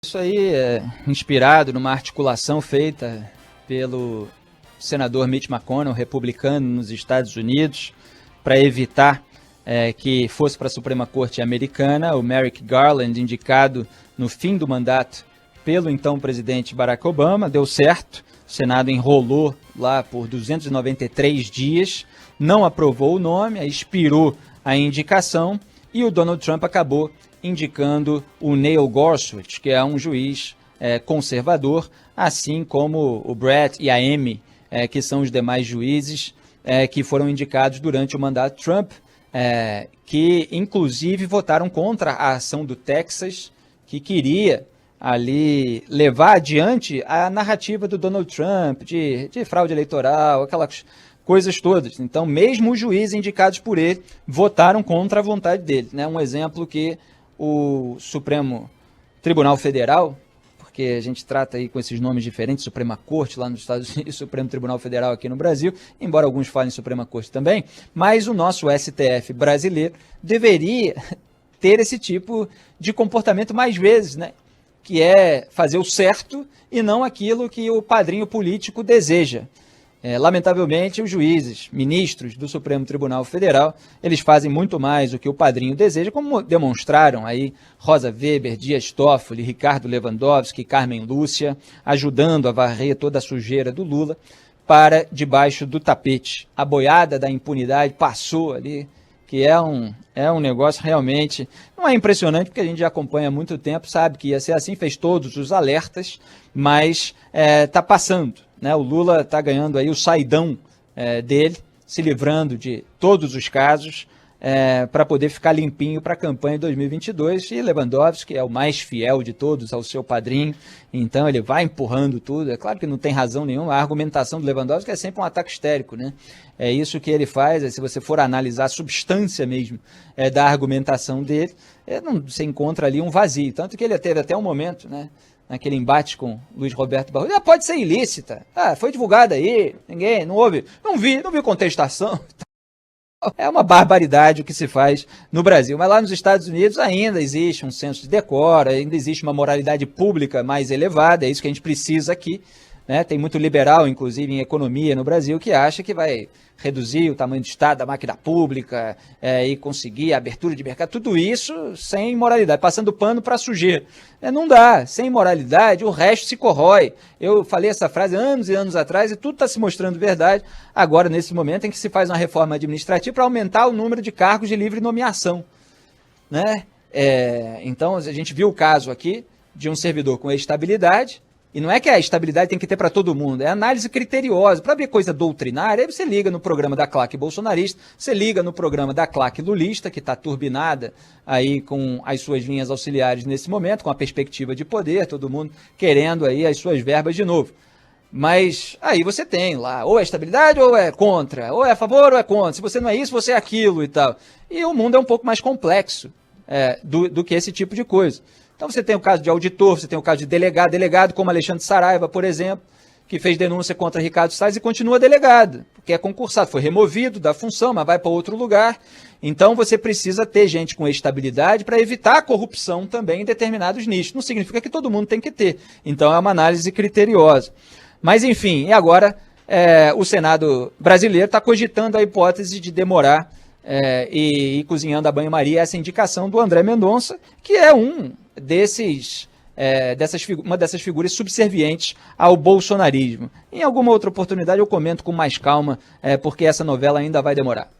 Isso aí é inspirado numa articulação feita pelo senador Mitch McConnell, republicano nos Estados Unidos, para evitar que fosse para a Suprema Corte americana o Merrick Garland, indicado no fim do mandato pelo então presidente Barack Obama. Deu certo, o Senado enrolou lá por 293 dias, não aprovou o nome, expirou a indicação e o Donald Trump acabou indicando o Neil Gorsuch, que é um juiz conservador, assim como o Brett e a Amy, que são os demais juízes que foram indicados durante o mandato Trump, que inclusive votaram contra a ação do Texas, que queria ali levar adiante a narrativa do Donald Trump de fraude eleitoral, aquelas coisas todas. Então, mesmo os juízes indicados por ele votaram contra a vontade dele, né? Um exemplo que o Supremo Tribunal Federal, porque a gente trata aí com esses nomes diferentes, Suprema Corte lá nos Estados Unidos, Supremo Tribunal Federal aqui no Brasil, embora alguns falem Suprema Corte também, mas o nosso STF brasileiro deveria ter esse tipo de comportamento mais vezes, né? Que é fazer o certo e não aquilo que o padrinho político deseja. Lamentavelmente, os juízes, ministros do Supremo Tribunal Federal, eles fazem muito mais o que o padrinho deseja, como demonstraram aí Rosa Weber, Dias Toffoli, Ricardo Lewandowski, Carmen Lúcia, ajudando a varrer toda a sujeira do Lula para debaixo do tapete. A boiada da impunidade passou ali, que é um negócio realmente, não é impressionante, porque a gente já acompanha há muito tempo, sabe que ia ser assim, fez todos os alertas, mas está passando, né? O Lula está ganhando aí o saidão dele, se livrando de todos os casos, para poder ficar limpinho para a campanha de 2022, e Lewandowski é o mais fiel de todos ao seu padrinho, então ele vai empurrando tudo. É claro que não tem razão nenhuma, a argumentação do Lewandowski é sempre um ataque histérico, né? É isso que ele faz, se você for analisar a substância mesmo da argumentação dele, você encontra ali um vazio, tanto que ele teve até um momento, né, naquele embate com Luiz Roberto Barroso, pode ser ilícita, foi divulgada aí, ninguém, não vi contestação. É uma barbaridade o que se faz no Brasil, mas lá nos Estados Unidos ainda existe um senso de decoro, ainda existe uma moralidade pública mais elevada, é isso que a gente precisa aqui, né? Tem muito liberal, inclusive em economia no Brasil, que acha que vai reduzir o tamanho do Estado, da máquina pública e conseguir a abertura de mercado, tudo isso sem moralidade, passando pano para sujeira. Não dá, sem moralidade o resto se corrói. Eu falei essa frase anos e anos atrás e tudo está se mostrando verdade agora, nesse momento em que se faz uma reforma administrativa para aumentar o número de cargos de livre nomeação, né? Então a gente viu o caso aqui de um servidor com estabilidade. E não é que a estabilidade tem que ter para todo mundo, é análise criteriosa. Para ver coisa doutrinária, aí você liga no programa da claque bolsonarista, você liga no programa da claque lulista, que está turbinada aí com as suas linhas auxiliares nesse momento, com a perspectiva de poder, todo mundo querendo aí as suas verbas de novo. Mas aí você tem lá, ou é estabilidade ou é contra, ou é a favor ou é contra. Se você não é isso, você é aquilo e tal. E o mundo é um pouco mais complexo do que esse tipo de coisa. Então você tem o caso de auditor, você tem o caso de delegado como Alexandre Saraiva, por exemplo, que fez denúncia contra Ricardo Salles e continua delegado, porque é concursado, foi removido da função, mas vai para outro lugar. Então você precisa ter gente com estabilidade para evitar a corrupção também em determinados nichos. Não significa que todo mundo tem que ter. Então é uma análise criteriosa. Mas enfim, e agora o Senado brasileiro está cogitando a hipótese de demorar e ir cozinhando a banho-maria essa indicação do André Mendonça, que é uma dessas figuras subservientes ao bolsonarismo. Em alguma outra oportunidade eu comento com mais calma, porque essa novela ainda vai demorar.